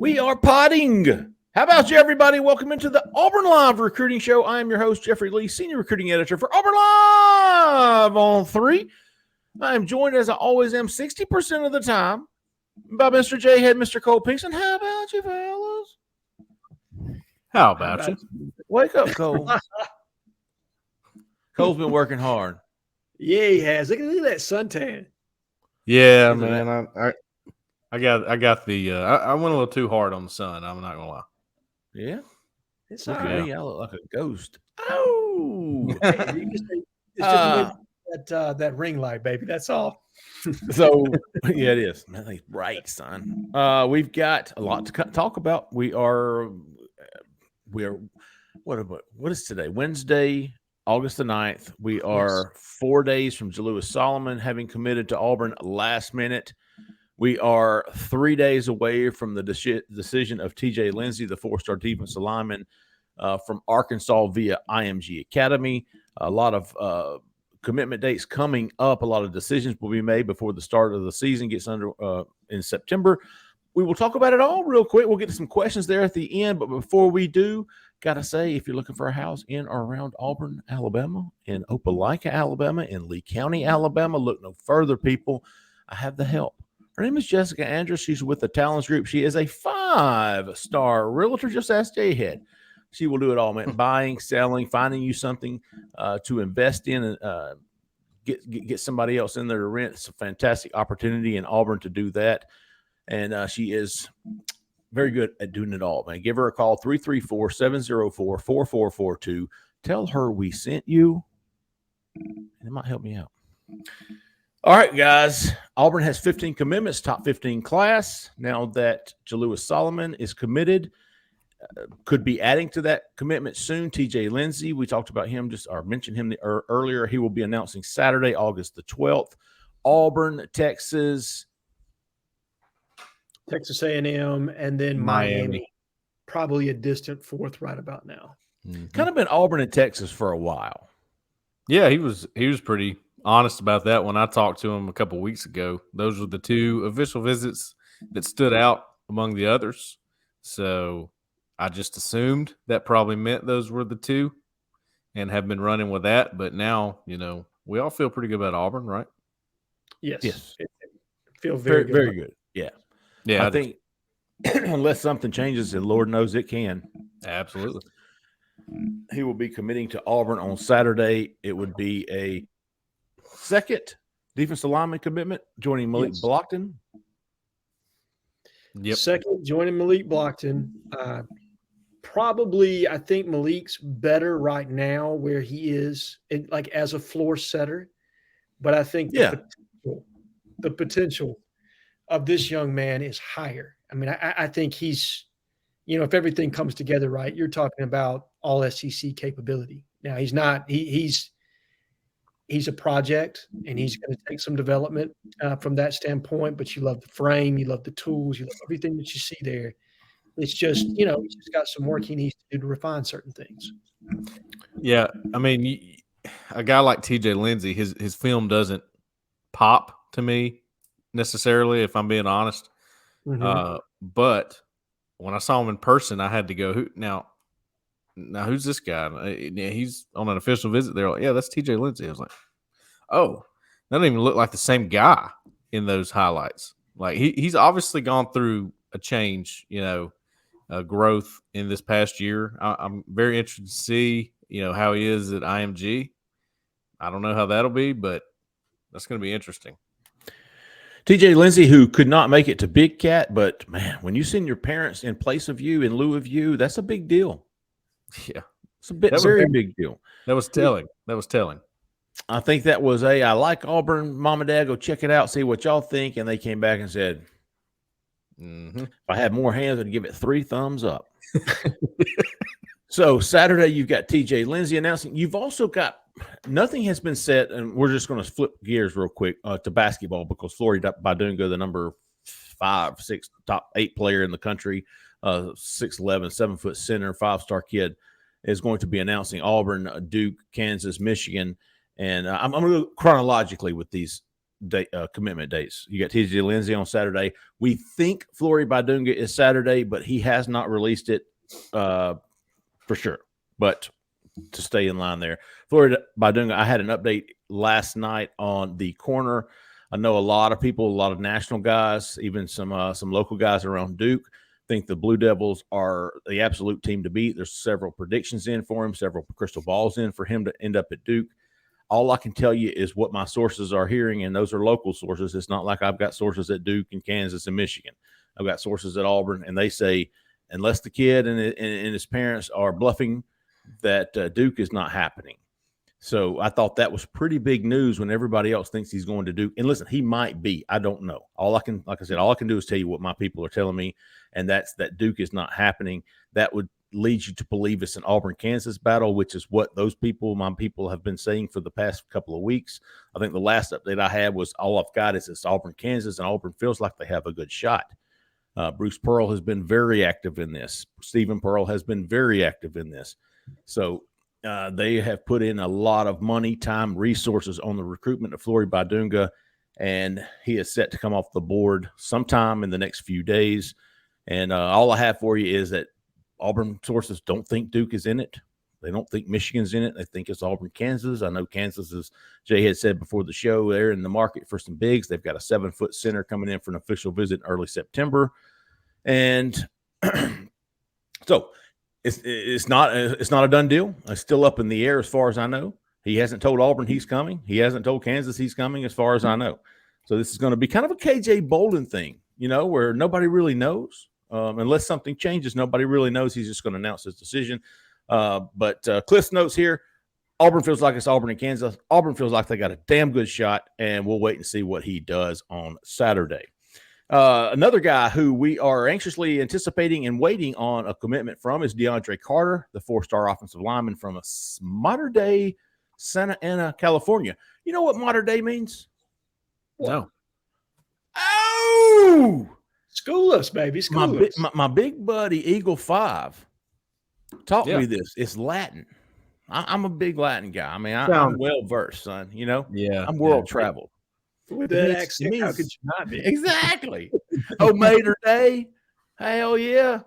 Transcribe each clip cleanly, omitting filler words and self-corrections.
We are potting. How about you, everybody? Welcome into the Auburn Live Recruiting Show. I am your host, Jeffrey Lee, Senior Recruiting Editor for Auburn Live on 3. I am joined, as I always am, 60% of the time by Mr. Jhead, Mr. Cole Pinkston. How about you, fellas? How about you? Wake up, Cole. Cole's been working hard. Yeah, he has. Look at that suntan. Yeah, man. I got the I went a little too hard on the sun. I'm not gonna lie. Yeah, It's look all at right. me. I look like a ghost. Oh, It's just that ring light, baby. That's all. So yeah, it is. Man, it's bright, son. We've got a lot to talk about. We are what is today? Wednesday, August the 9th. We are 4 days from Jalewis Solomon having committed to Auburn last minute. We are 3 days away from the decision of TJ Lindsey, the 4-star defensive lineman from Arkansas via IMG Academy. A lot of commitment dates coming up. A lot of decisions will be made before the start of the season gets under in September. We will talk about it all real quick. We'll get to some questions there at the end. But before we do, got to say, if you're looking for a house in or around Auburn, Alabama, in Opelika, Alabama, in Lee County, Alabama, look no further, people. I have the help. Her name is Jessica Andrews. She's with the Talents Group. She is a 5-star realtor. Just ask Jhead. She will do it all, man. Buying, selling, finding you something to invest in and get somebody else in there to rent. It's a fantastic opportunity in Auburn to do that. And she is very good at doing it all, man. Give her a call, 334-704-4442. Tell her we sent you, and it might help me out. All right, guys. Auburn has 15 commitments, top 15 class. Now that Jalewis Solomon is committed, could be adding to that commitment soon. TJ Lindsey, we talked about him, mentioned him earlier. He will be announcing Saturday, August the 12th. Auburn, Texas A&M, and then Miami. Probably a distant fourth right about now. Mm-hmm. Kind of been Auburn and Texas for a while. Yeah, he was pretty honest about that when I talked to him a couple of weeks ago. Those were the two official visits that stood out among the others. So I just assumed that probably meant those were the two and have been running with that. But now, we all feel pretty good about Auburn, right? Yes. Feel very good. Very good. Yeah. Yeah. I think unless something changes, and Lord knows it can. Absolutely. He will be committing to Auburn on Saturday. It would be a second defensive lineman commitment, joining Malik Blockton. Yep. Second, joining Malik Blockton. Probably, I think Malik's better right now where he is, as a floor setter. But I think the potential of this young man is higher. I mean, I think he's, if everything comes together right, you're talking about all SEC capability. Now, he's not. He's a project, and he's going to take some development from that standpoint. But you love the frame, you love the tools, you love everything that you see there. It's just, he's just got some work he needs to do to refine certain things. Yeah, I mean, a guy like TJ Lindsey, his film doesn't pop to me necessarily, if I'm being honest. Mm-hmm. But when I saw him in person, I had to go, now who's this guy? He's on an official visit. They're like, yeah, that's TJ Lindsey. I was like, oh, that doesn't even look like the same guy in those highlights. Like he's obviously gone through a change, growth in this past year. I'm very interested to see, how he is at IMG. I don't know how that'll be, but that's going to be interesting. TJ Lindsey, who could not make it to Big Cat, but man, when you send your parents in place of you, in lieu of you, that's a big deal. Yeah, it's a very big deal. That was telling. I think that was I like Auburn, Mom and Dad, go check it out, see what y'all think. And they came back and said, if I had more hands, I'd give it 3 thumbs up. So Saturday, you've got TJ Lindsey announcing. You've also got, nothing has been said, and we're just going to flip gears real quick to basketball because Flory Badunga, the number 5, 6, top 8 player in the country, 6'11", 7-foot center, 5-star kid, is going to be announcing Auburn, Duke, Kansas, Michigan. And I'm going to go chronologically with these commitment dates. You got TJ Lindsey on Saturday. We think Flory Badunga is Saturday, but he has not released it for sure. But to stay in line there, Flory Badunga, I had an update last night on the corner. I know a lot of people, a lot of national guys, even some local guys around Duke, think the Blue Devils are the absolute team to beat. There's several predictions in for him, several crystal balls in for him to end up at Duke. All I can tell you is what my sources are hearing, and those are local sources. It's not like I've got sources at Duke and Kansas and Michigan. I've got sources at Auburn, and they say unless the kid and his parents are bluffing, that Duke is not happening. So I thought that was pretty big news when everybody else thinks he's going to Duke. And listen, he might be. I don't know. Like I said, all I can do is tell you what my people are telling me, and that's that Duke is not happening. That would lead you to believe it's an Auburn-Kansas battle, which is what my people have been saying for the past couple of weeks. I think the last update I had was all I've got is it's Auburn-Kansas, and Auburn feels like they have a good shot. Bruce Pearl has been very active in this. Stephen Pearl has been very active in this. So they have put in a lot of money, time, resources on the recruitment of Flory Badunga, and he is set to come off the board sometime in the next few days. And all I have for you is that Auburn sources don't think Duke is in it. They don't think Michigan's in it. They think it's Auburn, Kansas. I know Kansas, as Jay had said before the show, they're in the market for some bigs. They've got a 7-foot center coming in for an official visit in early September. And so it's not a done deal. It's still up in the air as far as I know. He hasn't told Auburn he's coming. He hasn't told Kansas he's coming as far as I know. So this is going to be kind of a KJ Bolden thing, where nobody really knows. Unless something changes, nobody really knows. He's just going to announce his decision. But Cliff's notes here, Auburn feels like it's Auburn and Kansas. Auburn feels like they got a damn good shot, and we'll wait and see what he does on Saturday. Another guy who we are anxiously anticipating and waiting on a commitment from is DeAndre Carter, the 4-star offensive lineman from modern day Santa Ana, California. You know what modern day means? No. Oh! School us, baby. School us. My big buddy, Eagle 5, taught me this. It's Latin. I'm a big Latin guy. I mean, I'm well-versed, son. Yeah. I'm world-traveled. With that accent, how could you not be? Exactly. Oh, Mater Day. Hell yeah.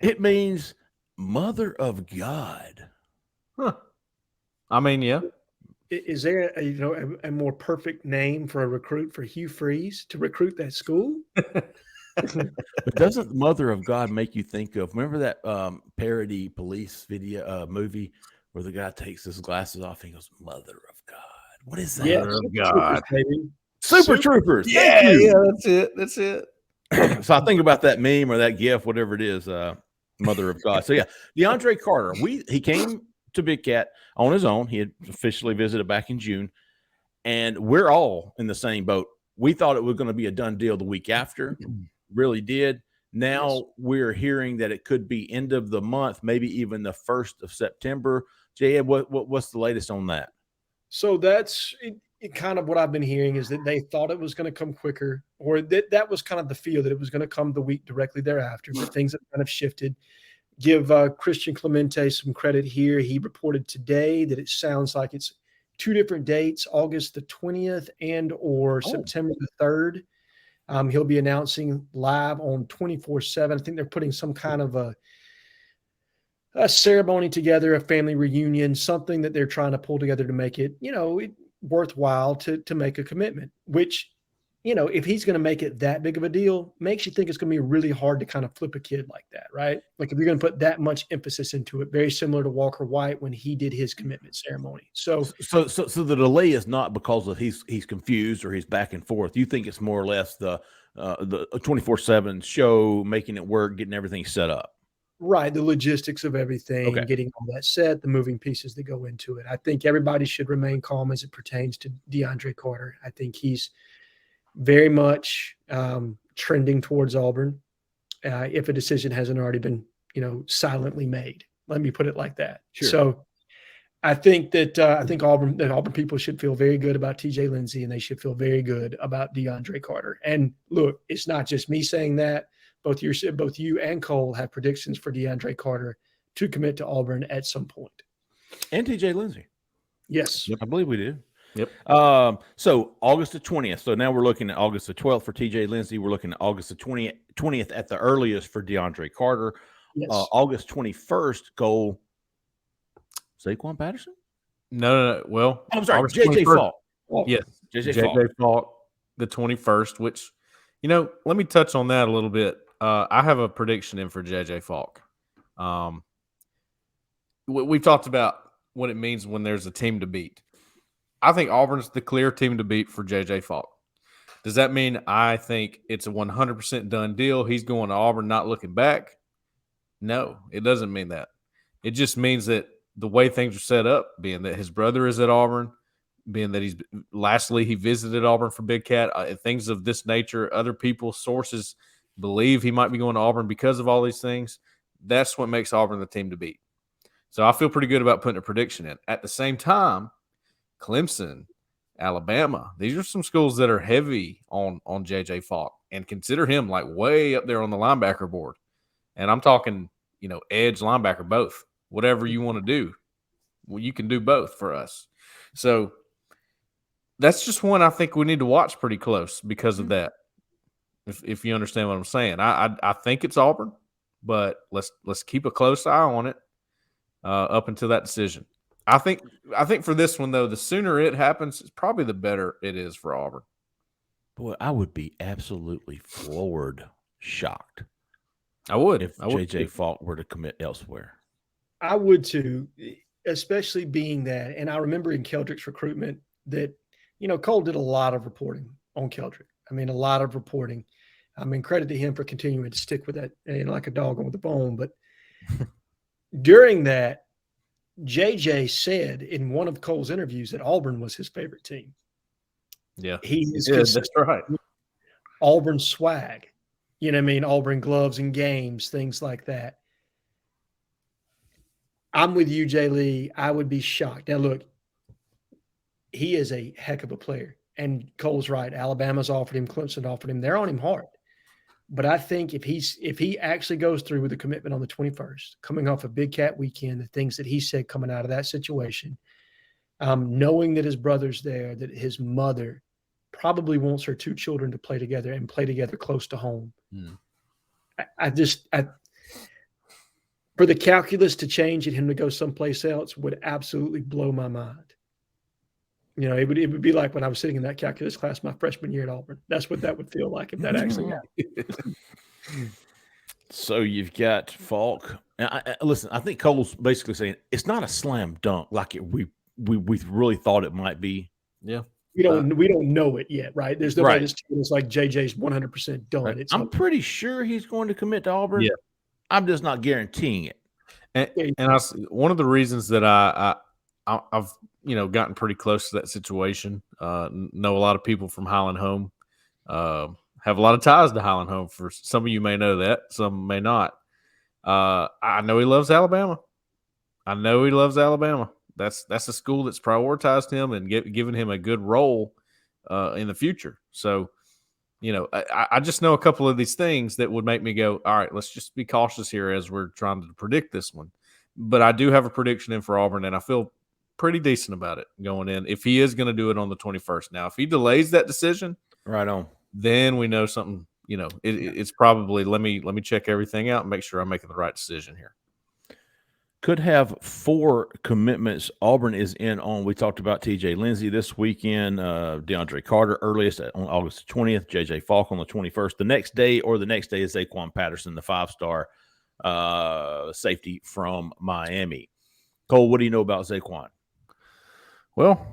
It means Mother of God. Huh. I mean, yeah. Is there a more perfect name for a recruit for Hugh Freeze to recruit that school? But doesn't Mother of God make you think of, remember that parody police video movie where the guy takes his glasses off and he goes, Mother of God? What is that? Mother of God. Super Troopers. Yeah, that's it. So I think about that meme or that GIF, whatever it is, Mother of God. So yeah, DeAndre Carter, he came to Big Cat on his own. He had officially visited back in June, and we're all in the same boat. We thought it was going to be a done deal the week after, really did. Now we're hearing that it could be end of the month, maybe even the 1st of September. Jhead, what's the latest on that? So that's kind of what I've been hearing is that they thought it was going to come quicker, or that was kind of the feel that it was going to come the week directly thereafter, but things have kind of shifted. Give Christian Clemente some credit here. He reported today that it sounds like it's 2 different dates, August the 20th or September the 3rd. He'll be announcing live on 24/7. I think they're putting some kind of a ceremony together, a family reunion, something that they're trying to pull together to make it, worthwhile to make a commitment, which, if he's going to make it that big of a deal, makes you think it's going to be really hard to kind of flip a kid like that, right? Like if you're going to put that much emphasis into it, very similar to Walker White when he did his commitment ceremony. So the delay is not because of he's confused or he's back and forth. You think it's more or less the 24/7 show, making it work, getting everything set up. Right, the logistics of everything, getting all that set, the moving pieces that go into it. I think everybody should remain calm as it pertains to DeAndre Carter. I think he's very much trending towards Auburn if a decision hasn't already been, silently made. Let me put it like that. Sure. So I think that Auburn people should feel very good about TJ Lindsey, and they should feel very good about DeAndre Carter. And look, it's not just me saying that. Both you and Cole have predictions for DeAndre Carter to commit to Auburn at some point. And TJ Lindsey. Yes. I believe we do. Yep. So August the 20th. So now we're looking at August the 12th for TJ Lindsey. We're looking at August the 20th at the earliest for DeAndre Carter. Yes. August 21st, goal Saquon Patterson? No. Well, I'm sorry, August JJ 21st. Falk. Yes, JJ Falk, the 21st, which, let me touch on that a little bit. I have a prediction in for JJ Falk. We've talked about what it means when there's a team to beat. I think Auburn's the clear team to beat for JJ Falk. Does that mean I think it's a 100% done deal? He's going to Auburn, not looking back? No, it doesn't mean that. It just means that the way things are set up, being that his brother is at Auburn, being that he visited Auburn for Big Cat, things of this nature, other people's sources believe he might be going to Auburn because of all these things. That's what makes Auburn the team to beat. So I feel pretty good about putting a prediction in. At the same time, Clemson, Alabama, these are some schools that are heavy on JJ Falk and consider him like way up there on the linebacker board. And I'm talking, edge, linebacker, both. Whatever you want to do, well, you can do both for us. So that's just one I think we need to watch pretty close because of that. If you understand what I'm saying, I think it's Auburn, but let's keep a close eye on it up until that decision. I think for this one though, the sooner it happens, it's probably the better it is for Auburn. Boy, I would be absolutely floored, shocked. I would if JJ Falk were to commit elsewhere. I would too, especially being that. And I remember in Keldrick's recruitment that, Cole did a lot of reporting on Keldrick. I mean, a lot of reporting. I mean, credit to him for continuing to stick with that, like a dog on the bone. But during that, JJ said in one of Cole's interviews that Auburn was his favorite team. Yeah, that's right. Auburn swag, Auburn gloves and games, things like that. I'm with you, Jay Lee. I would be shocked. Now, look, he is a heck of a player. And Cole's right. Alabama's offered him. Clemson offered him. They're on him hard. But I think if he actually goes through with the commitment on the 21st, coming off a Big Cat weekend, the things that he said coming out of that situation, knowing that his brother's there, that his mother probably wants her two children to play together and play together close to home. For the calculus to change and him to go someplace else would absolutely blow my mind. It would be like when I was sitting in that calculus class my freshman year at Auburn. That's what that would feel like if that actually happened. So you've got Falk. Listen, I think Cole's basically saying it's not a slam dunk like we really thought it might be. Yeah. We don't know it yet, right? There's nobody that's telling us like JJ's 100% done. Right. I'm pretty sure he's going to commit to Auburn. Yeah. I'm just not guaranteeing it. And one of the reasons that I've gotten pretty close to that situation. Know a lot of people from Highland Home. Have a lot of ties to Highland Home. For some of you may know that, some may not. I know he loves Alabama. That's a school that's prioritized him and given him a good role in the future. So, I just know a couple of these things that would make me go, all right, let's just be cautious here as we're trying to predict this one. But I do have a prediction in for Auburn, and I feel pretty decent about it going in if he is going to do it on the 21st. Now, if he delays that decision, right on, then we know something. It's probably let me check everything out and make sure I'm making the right decision here. Could have 4 commitments Auburn is in on. We talked about TJ Lindsey this weekend, DeAndre Carter earliest on August 20th, JJ Falk on the 21st. The next day is Antwaan Patterson, the 5-star safety from Miami. Cole, what do you know about Zaquan? Well,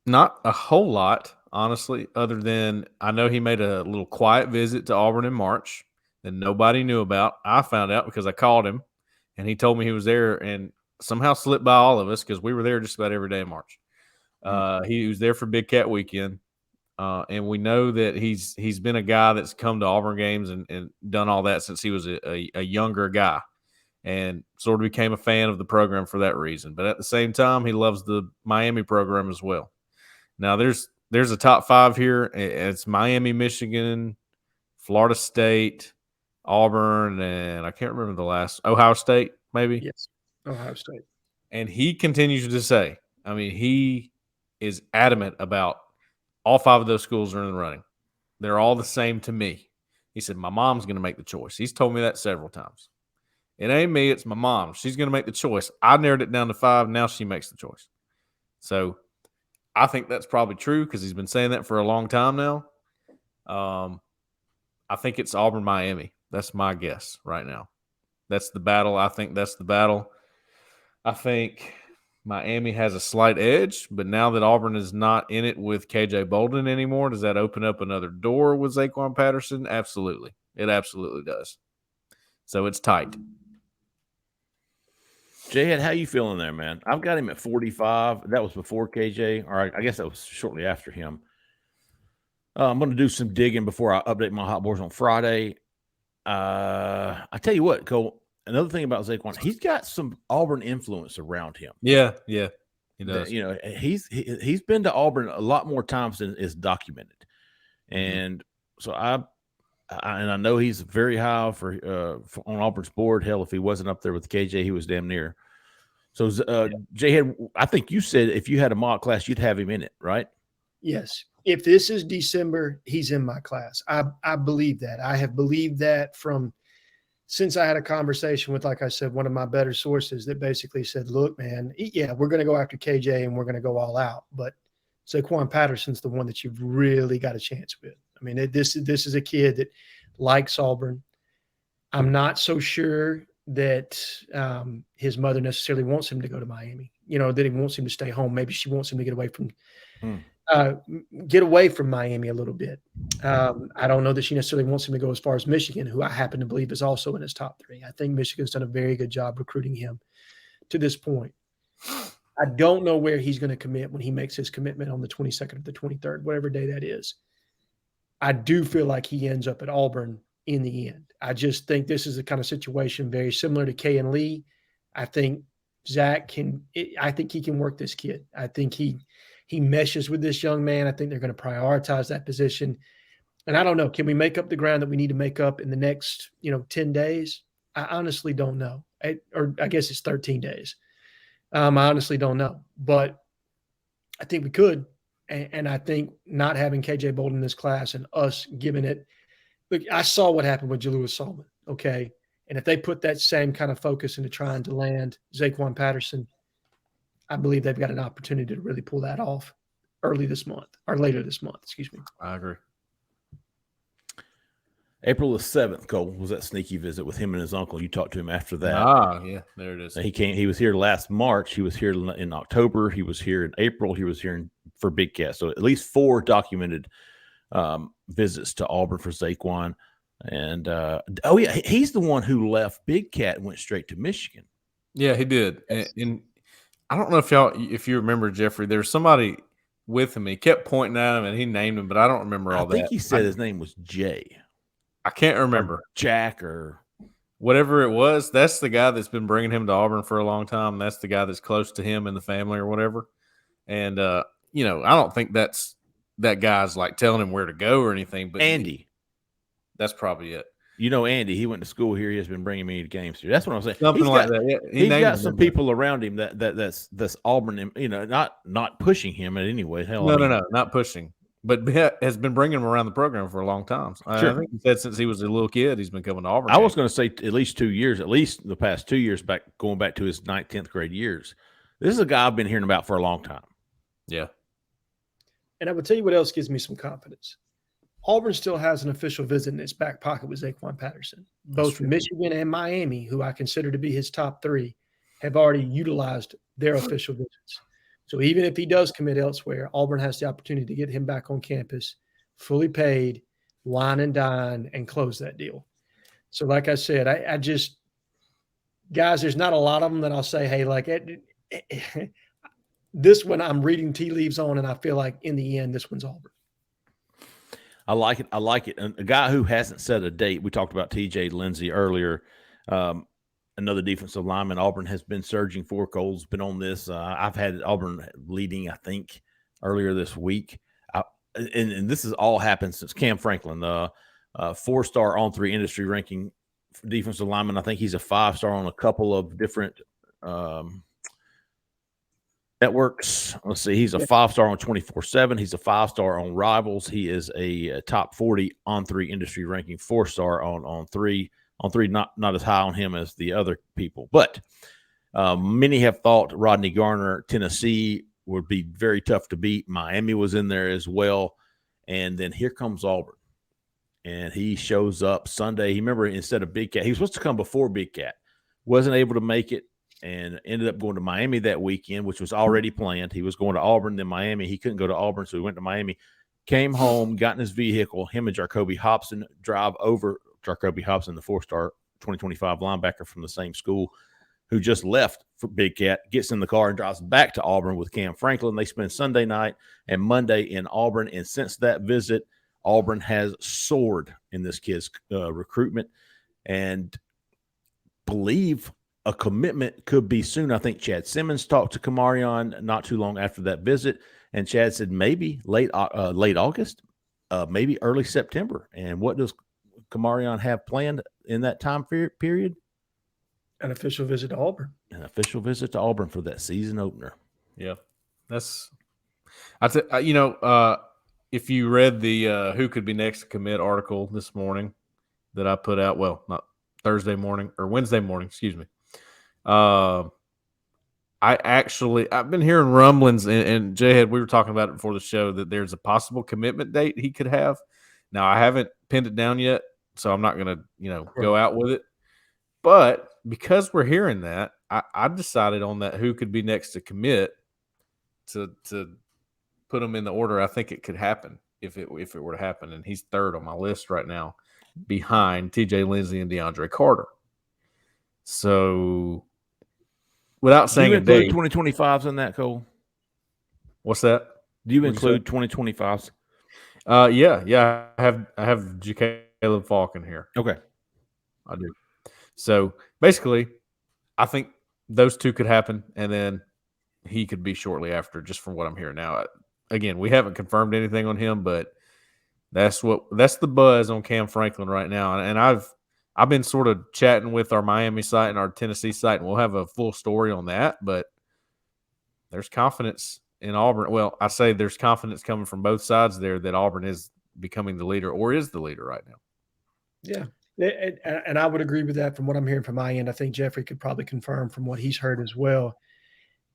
not a whole lot, honestly, other than I know he made a little quiet visit to Auburn in March that nobody knew about. I found out because I called him, and he told me he was there and somehow slipped by all of us because we were there just about every day in March. He was there for Big Cat weekend, and we know that he's been a guy that's come to Auburn games and done all that since he was a younger guy. And sort of became a fan of the program for that reason. But at the same time, he loves the Miami program as well. Now, there's a top 5 here. It's Miami, Michigan, Florida State, Auburn, and I can't remember the last. Ohio State, maybe? Yes, Ohio State. And he continues to say, I mean, he is adamant about all 5 of those schools are in the running. They're all the same to me. He said, my mom's going to make the choice. He's told me that several times. It ain't me, it's my mom. She's going to make the choice. I narrowed it down to 5. Now she makes the choice. So I think that's probably true because he's been saying that for a long time now. I think it's Auburn, Miami. That's my guess right now. That's the battle. I think that's the battle. I think Miami has a slight edge, but now that Auburn is not in it with KJ Bolden anymore, does that open up another door with Zaquan Patterson? Absolutely. It absolutely does. So it's tight. Jhead, how you feeling there, man? I've got him at 45. That was before KJ, or I guess that was shortly after him. I'm going to do some digging before I update my hot boards on Friday. I tell you what, Cole, another thing about Zaquan, he's got some Auburn influence around him. Yeah, he does. You know, he's been to Auburn a lot more times than is documented, and so I know he's very high for on Auburn's board. Hell, if he wasn't up there with KJ, he was damn near. So, Jhead, I think you said if you had a mock class, you'd have him in it, right? Yes. If this is December, he's in my class. I believe that. I have believed that since I had a conversation with, like I said, one of my better sources that basically said, look, man, yeah, we're going to go after KJ and we're going to go all out. But Zaquan Patterson's the one that you've really got a chance with. I mean, this is a kid that likes Auburn. I'm not so sure that his mother necessarily wants him to go to Miami, that he wants him to stay home. Maybe she wants him to get away from Miami a little bit. I don't know that she necessarily wants him to go as far as Michigan, who I happen to believe is also in his top 3. I think Michigan's done a very good job recruiting him to this point. I don't know where he's going to commit when he makes his commitment on the 22nd or the 23rd, whatever day that is. I do feel like he ends up at Auburn in the end. I just think this is the kind of situation very similar to Kay and Lee. I think Zach I think he can work this kid. I think he meshes with this young man. I think they're going to prioritize that position. And I don't know, can we make up the ground that we need to make up in the next, 10 days? I honestly don't know. Or I guess it's 13 days. I honestly don't know, but I think we could. And I think not having KJ Bolden in this class and us giving it, look, I saw what happened with Jalewis Solomon. Okay. And if they put that same kind of focus into trying to land Zaquan Patterson, I believe they've got an opportunity to really pull that off early this month or later this month. Excuse me. I agree. April the 7th, Cole, was that sneaky visit with him and his uncle. You talked to him after that. Yeah, there it is. He was here last March. He was here in October. He was here in April. He was here for Big Cat. So at least 4 documented visits to Auburn for Zaquan. And he's the one who left Big Cat and went straight to Michigan. Yeah, he did. And I don't know if you remember, Jeffrey, there was somebody with him. He kept pointing at him and he named him, but I don't remember all that. I think he said his name was Jay. I can't remember. Or Jack or whatever it was. That's the guy that's been bringing him to Auburn for a long time. That's the guy that's close to him and the family or whatever. And, I don't think that guy's like telling him where to go or anything. But Andy. That's probably it. Andy, he went to school here. He has been bringing me to games here. That's what I'm saying. Something like that. Yeah, he's got some people around him that's Auburn, not pushing him in any way. Hell, no, not pushing. But has been bringing him around the program for a long time. Sure. I think he said since he was a little kid, he's been coming to Auburn. I was going to say at least 2 years, at least the past 2 years going back to his 9th, 10th grade years. This is a guy I've been hearing about for a long time. Yeah. And I would tell you what else gives me some confidence. Auburn still has an official visit in its back pocket with Zaquan Patterson. Both Michigan and Miami, who I consider to be his top 3, have already utilized their official visits. So even if he does commit elsewhere, Auburn has the opportunity to get him back on campus, fully paid, wine and dine, and close that deal. So like I said, I just – guys, there's not a lot of them that I'll say, hey, like this one I'm reading tea leaves on, and I feel like in the end this one's Auburn. I like it. And a guy who hasn't set a date, we talked about TJ Lindsey earlier, another defensive lineman Auburn has been surging for. Cole's been on this. I've had Auburn leading, I think, earlier this week. And this has all happened since Cam Franklin, 4-star on-3 industry ranking defensive lineman. I think he's a 5-star on a couple of different Networks. Let's see. He's a 5-star on 24/7. He's a 5-star on Rivals. He is a top 40 on-3 industry ranking, 4-star on 3. On 3, not as high on him as the other people. But many have thought Rodney Garner, Tennessee, would be very tough to beat. Miami was in there as well. And then here comes Auburn. And he shows up Sunday. Remember, instead of Big Cat, he was supposed to come before Big Cat. Wasn't able to make it. And ended up going to Miami that weekend, which was already planned. He was going to Auburn, then Miami. He couldn't go to Auburn, so he went to Miami. Came home, got in his vehicle. Him and Jacoby Hobson drive over. Jacoby Hobson, the 4-star 2025 linebacker from the same school, who just left for Big Cat, gets in the car and drives back to Auburn with Cam Franklin. They spend Sunday night and Monday in Auburn. And since that visit, Auburn has soared in this kid's recruitment, and believe a commitment could be soon. I think Chad Simmons talked to Kamarion not too long after that visit, and Chad said maybe late August, maybe early September. And what does Kamarion have planned in that time period? An official visit to Auburn. An official visit to Auburn for that season opener. Yeah, that's. If you read the who could be next to commit article this morning that I put out, well, not Thursday morning or Wednesday morning, excuse me. I've been hearing rumblings, and Jhead, we were talking about it before the show, that there's a possible commitment date he could have. Now, I haven't pinned it down yet, so I'm not going to, go out with it. But because we're hearing that, I decided on that who could be next to commit to put him in the order I think it could happen if it were to happen. And he's third on my list right now, behind TJ Lindsey and DeAndre Carter. So, without saying a date, 2025s in that, Cole? What's that? Do you include 2025s? Yeah. I have Caleb Falcon here. Okay, I do. So basically, I think those two could happen, and then he could be shortly after. Just from what I'm hearing now. Again, we haven't confirmed anything on him, but that's the buzz on Cam Franklin right now, and I've been sort of chatting with our Miami site and our Tennessee site, and we'll have a full story on that. But there's confidence in Auburn. Well, I say there's confidence coming from both sides there that Auburn is becoming the leader or is the leader right now. Yeah, and I would agree with that from what I'm hearing from my end. I think Jeffrey could probably confirm from what he's heard as well.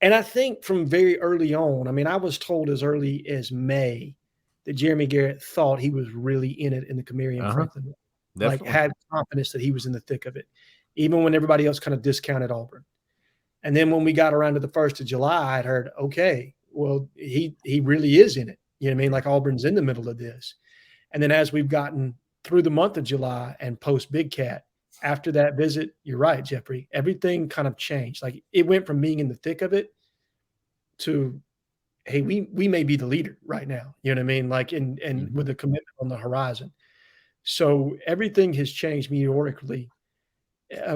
And I think from very early on, I mean, I was told as early as May that Jeremy Garrett thought he was really in it in the Kamarion Franklin. Definitely. Like had confidence that he was in the thick of it, even when everybody else kind of discounted Auburn. And then when we got around to the 1st of July, I'd heard, okay, well, he really is in it. You know what I mean? Like Auburn's in the middle of this. And then as we've gotten through the month of July and post Big Cat, after that visit, you're right, Jeffrey, everything kind of changed. Like it went from being in the thick of it to, hey, we may be the leader right now. You know what I mean? Like and with a commitment on the horizon. So everything has changed meteorically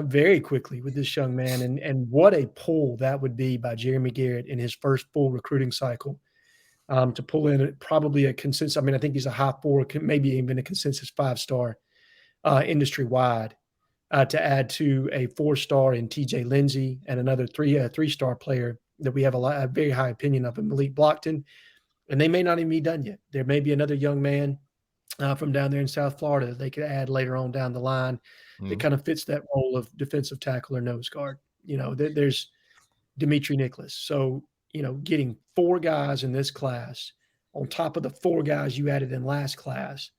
very quickly with this young man. And what a pull that would be by Jeremy Garrett in his first full recruiting cycle to pull in probably a consensus. I mean, I think he's a high 4, maybe even a consensus 5-star industry-wide to add to a 4-star in TJ Lindsey and another 3-star player that we have a very high opinion of in Malik Blockton. And they may not even be done yet. There may be another young man from down there in South Florida that they could add later on down the line that kind of fits that role of defensive tackle or nose guard. You know, there's Dimitri Nicholas. So, you know, getting 4 guys in this class on top of the 4 guys you added in last class.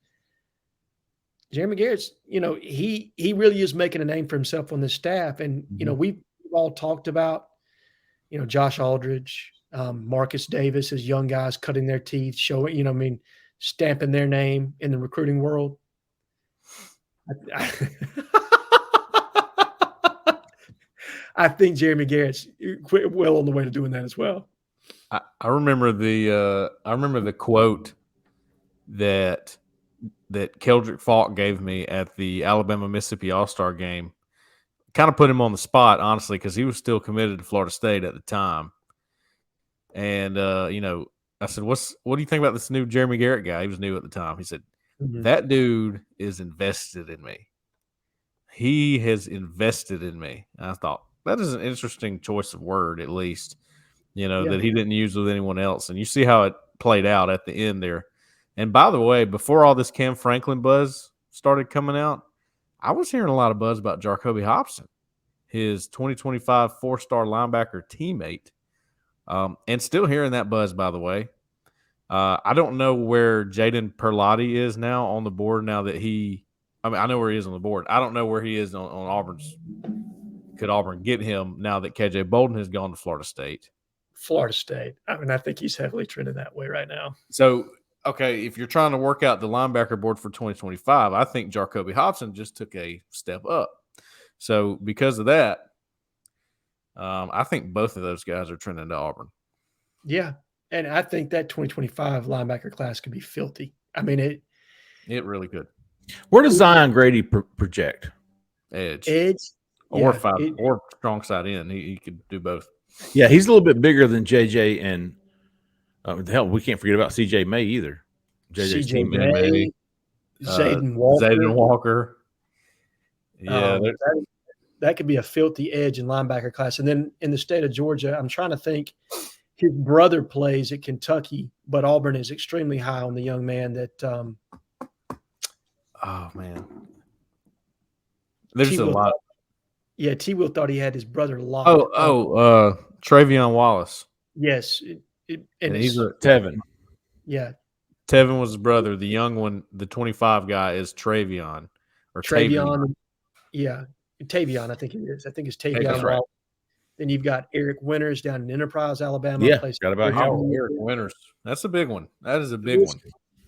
Jeremy Garrett's, you know, he really is making a name for himself on this staff. And, you know, we've all talked about, you know, Josh Aldridge, Marcus Davis as young guys cutting their teeth, showing, you know, I mean, stamping their name in the recruiting world. I think Jeremy Garrett's well on the way to doing that as well. I remember the quote that Keldrick Falk gave me at the Alabama-Mississippi All-Star game. Kind of put him on the spot, honestly, because he was still committed to Florida State at the time. And, you know, I said, what do you think about this new Jeremy Garrett guy? He was new at the time. He said, that dude is invested in me. He has invested in me. And I thought, that is an interesting choice of word, at least. that he didn't use with anyone else. And you see how it played out at the end there. And by the way, before all this Cam Franklin buzz started coming out, I was hearing a lot of buzz about Jacoby Hobson, his 2025 4-star linebacker teammate. And still hearing that buzz, by the way. I don't know where Jaden Perlotti is now on the board now that I know where he is on the board. I don't know where he is on Auburn's. Could Auburn get him now that KJ Bolden has gone to Florida State? Florida State. I mean, I think he's heavily trending that way right now. So, okay, if you're trying to work out the linebacker board for 2025, I think Jacoby Hobson just took a step up. So, because of that, I think both of those guys are trending to Auburn. Yeah, and I think that 2025 linebacker class could be filthy. I mean, it really could. Where does Zion Grady project? Edge. Or or strong side in. He could do both. Yeah, he's a little bit bigger than JJ, and hell, we can't forget about CJ May either. JJ's teammate. May, Zayden Walker. Yeah, that could be a filthy edge in linebacker class. And then in the state of Georgia, I'm trying to think. His brother plays at Kentucky, but Auburn is extremely high on the young man that. Oh man, there's a lot. Yeah, T. Will thought he had his brother locked. Travion Wallace. Yes, and he's Tevin. Yeah, Tevin was his brother. The young one, the 25 guy, is Travion or Travion. Yeah, Tavion, I think it is. I think it's Tavion. That's right. Then you've got Eric Winters down in Enterprise, Alabama. Yeah, got about Eric Winters. That's a big one. That is a big one.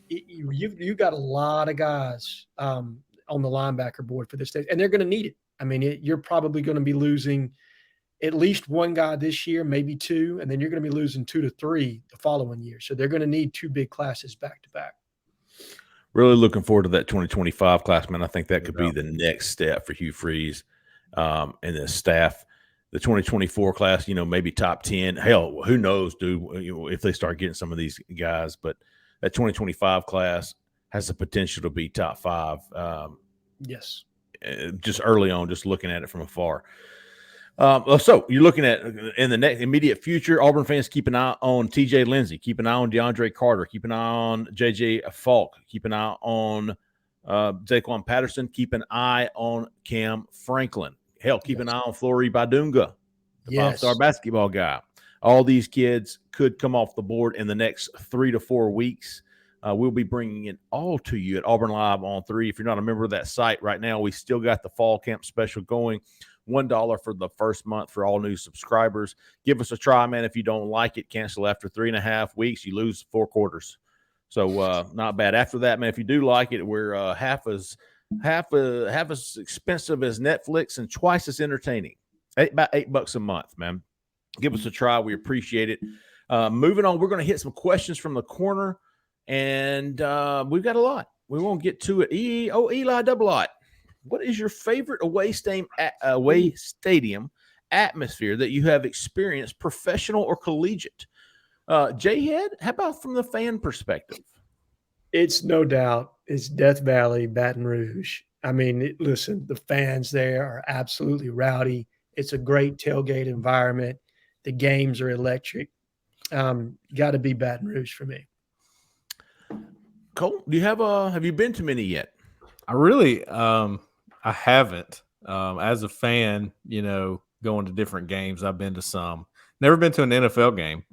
You've got a lot of guys on the linebacker board for this stage, and they're going to need it. I mean, you're probably going to be losing at least one guy this year, maybe two, and then you're going to be losing 2 to 3 the following year. So they're going to need 2 big classes back to back. Really looking forward to that 2025 class, man. I think that could be the next step for Hugh Freeze and the staff. The 2024 class, maybe top 10. Hell, who knows, dude, if they start getting some of these guys. But that 2025 class has the potential to be top 5. Yes. Just early on, just looking at it from afar. So you're looking at in the next immediate future, Auburn fans keep an eye on TJ Lindsey, keep an eye on DeAndre Carter, keep an eye on JJ Falk, keep an eye on Zaquan Patterson, keep an eye on Cam Franklin. Hell, keep an eye on Flory Badunga, the 5-star basketball guy. All these kids could come off the board in the next 3 to 4 weeks. We'll be bringing it all to you at Auburn Live on 3. If you're not a member of that site right now, we still got the fall camp special going. $1 for the first month for all new subscribers. Give us a try, man. If you don't like it, cancel after 3.5 weeks. You lose 4 quarters. So not bad. After that, man, if you do like it, we're half as expensive as Netflix and twice as entertaining. About $8 a month, man. Give us a try. We appreciate it. Moving on, we're going to hit some questions from the corner. And we've got a lot. We won't get to it. Eli Double-Lot, what is your favorite away stadium atmosphere that you have experienced, professional or collegiate? Jhead, how about from the fan perspective? It's no doubt. It's Death Valley, Baton Rouge. I mean, listen, the fans there are absolutely rowdy. It's a great tailgate environment. The games are electric. Got to be Baton Rouge for me. Cole, do you have you been to many yet? I really I haven't. As a fan, going to different games, I've been to some. Never been to an NFL game.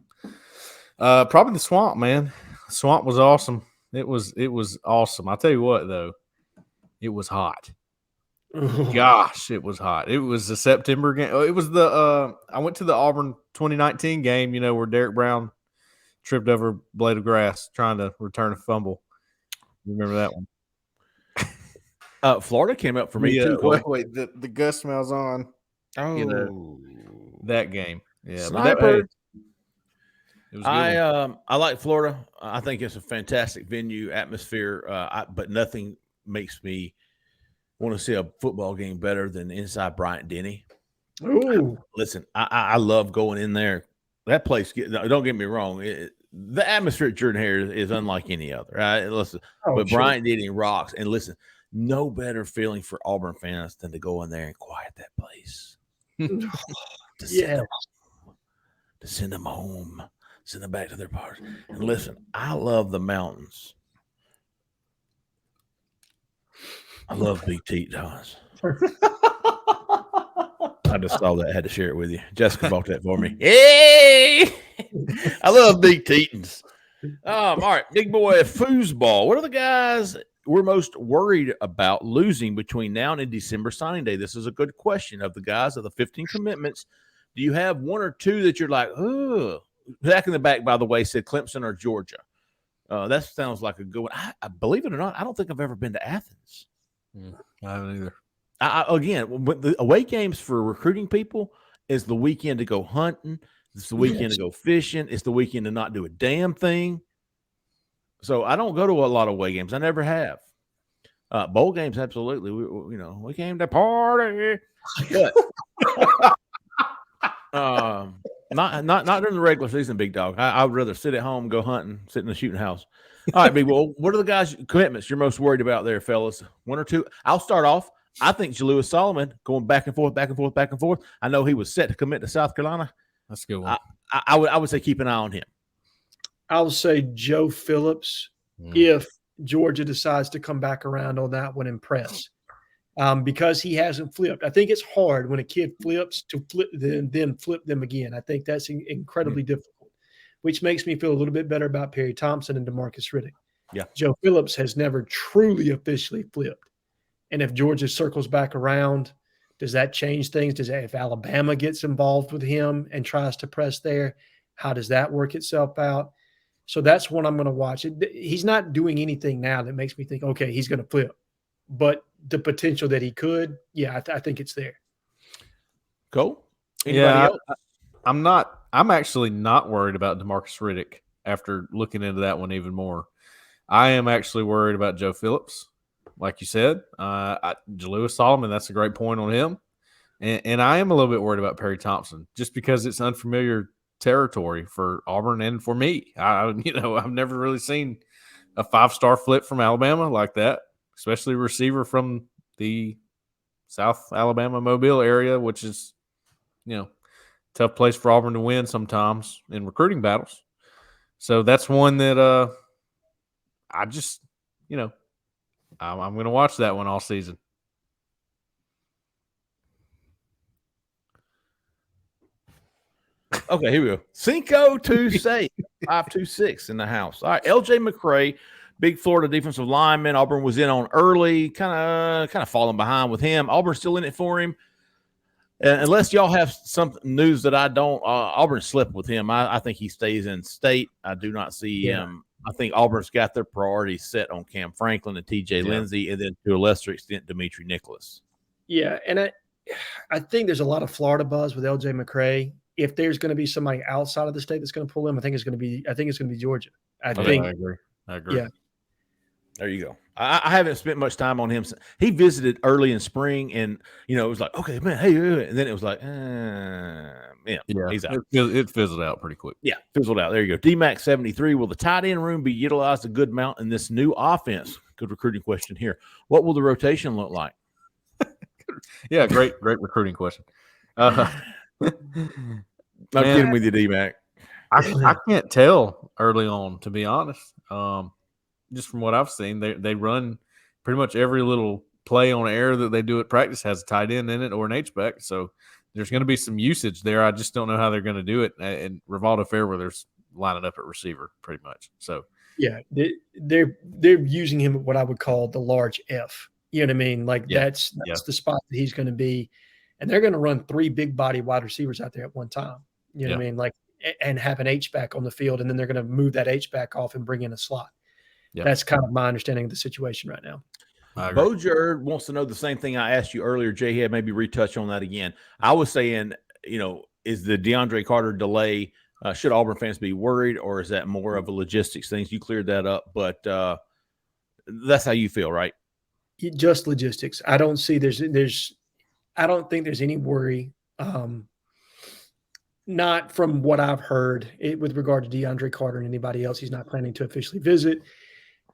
Probably the Swamp, man. Swamp was awesome. It was awesome. I'll tell you what, though, it was hot. Gosh, it was hot. It was a September game. It was I went to the Auburn 2019 game, where Derek Brown tripped over a blade of grass trying to return a fumble. Remember that one? Florida came up for me too. Wait, the Gus smells on. Oh, that game. Yeah, Sniper. It was good. I like Florida. I think it's a fantastic venue, atmosphere. But nothing makes me want to see a football game better than inside Bryant-Denny. Ooh, listen, I love going in there. That place. Don't get me wrong. The atmosphere at Jordan-Hare is unlike any other. Right? Listen, but sure. Bryant-Denny rocks. And listen, no better feeling for Auburn fans than to go in there and quiet that place. to send them home, send them back to their parts. And listen, I love the mountains. I love Big Tetons. I just saw that. I had to share it with you. Jessica bought that for me. Hey, I love Big Tetons. All right, BigBoiFoosball. What are the guys we're most worried about losing between now and December signing day? This is a good question. Of the guys of the 15 commitments, do you have one or two that you're like, oh? Zach in the back, by the way, said Clemson or Georgia. That sounds like a good one. I believe it or not, I don't think I've ever been to Athens. I haven't either. Again, the away games for recruiting people is the weekend to go hunting. It's the weekend to go fishing. It's the weekend to not do a damn thing. So I don't go to a lot of away games. I never have. Bowl games, absolutely. We came to party. But not during the regular season, big dog. I would rather sit at home, go hunting, sit in the shooting house. All right, big boy. What are the guys' commitments you're most worried about there, fellas? One or two? I'll start off. I think Jhead Solomon going back and forth, back and forth, back and forth. I know he was set to commit to South Carolina. That's a good one. I would say keep an eye on him. I'll say Joe Phillips if Georgia decides to come back around on that one and press. Because he hasn't flipped. I think it's hard when a kid flips to flip then flip them again. I think that's incredibly difficult, which makes me feel a little bit better about Perry Thompson and DeMarcus Riddick. Yeah. Joe Phillips has never truly officially flipped. And if Georgia circles back around, does that change things? If Alabama gets involved with him and tries to press there, how does that work itself out? So that's one I'm going to watch. He's not doing anything now that makes me think, okay, he's going to flip. But the potential that he could, I think it's there. Cool. Anybody else? I'm actually not worried about DeMarcus Riddick after looking into that one even more. I am actually worried about Joe Phillips. Like you said, Jhead Solomon, that's a great point on him. And I am a little bit worried about Perry Thompson just because it's unfamiliar territory for Auburn and for me. I've never really seen a 5-star flip from Alabama like that, especially a receiver from the South Alabama Mobile area, which is, tough place for Auburn to win sometimes in recruiting battles. So that's one that I just, I'm going to watch that one all season. Okay, here we go. Cinco to say 526 in the house. All right, LJ McCray, big Florida defensive lineman. Auburn was in on early, kind of falling behind with him. Auburn's still in it for him. Unless y'all have some news that I don't, Auburn slipped with him. I think he stays in state. I do not see him. I think Auburn's got their priorities set on Cam Franklin and TJ Lindsey, and then to a lesser extent, Dimitri Nicholas. Yeah, and I think there's a lot of Florida buzz with LJ McCray. If there's going to be somebody outside of the state that's going to pull him, I think it's going to be Georgia. I agree. Yeah. There you go. I haven't spent much time on him. He visited early in spring, and it was like, okay, man, hey, and then it was like, he's out. It fizzled out pretty quick. Yeah, fizzled out. There you go. DMAX 73. Will the tight end room be utilized a good amount in this new offense? Good recruiting question here. What will the rotation look like? Yeah, great recruiting question. I'm kidding with you, DMAC. I can't tell early on, to be honest. Just from what I've seen, they run pretty much every little play on air that they do at practice has a tight end in it or an H-back. So there's going to be some usage there. I just don't know how they're going to do it. And Rivaldo Fairweather's lining up at receiver pretty much. So yeah, they're using him at what I would call the large F. You know what I mean? Like that's the spot that he's going to be. And they're going to run 3 big body wide receivers out there at one time. You know what I mean? Like, and have an H-back on the field, and then they're going to move that H-back off and bring in a slot. Yep. That's kind of my understanding of the situation right now. Bojer wants to know the same thing I asked you earlier. Jhead, maybe retouch on that again. I was saying, is the DeAndre Carter delay, should Auburn fans be worried, or is that more of a logistics thing? You cleared that up, but that's how you feel, right? Just logistics. I don't see I don't think there's any worry. Not from what I've heard with regard to DeAndre Carter and anybody else. He's not planning to officially visit.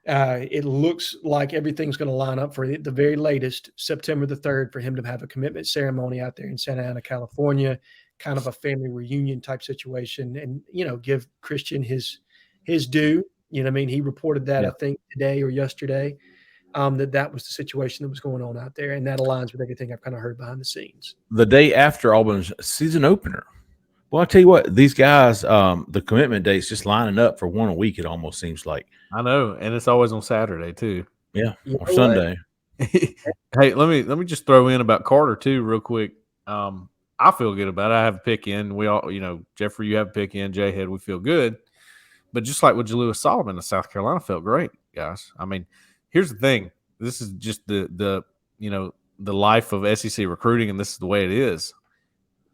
It looks like everything's going to line up for the very latest, September the 3rd, for him to have a commitment ceremony out there in Santa Ana, California, kind of a family reunion type situation, and give Christian his due. I mean, he reported that I think today or yesterday, that was the situation that was going on out there, and that aligns with everything I've kind of heard behind the scenes. The day after Auburn's season opener. Well, I'll tell you what, these guys, the commitment date's just lining up for one a week, it almost seems like. I know, and it's always on Saturday too. Yeah, or Sunday. Hey, let me just throw in about Carter too, real quick. I feel good about it. I have a pick in. We all, Jeffrey, you have a pick in. Jhead, we feel good. But just like with Julius Solomon in South Carolina, felt great, guys. I mean, here's the thing. This is just the life of SEC recruiting, and this is the way it is.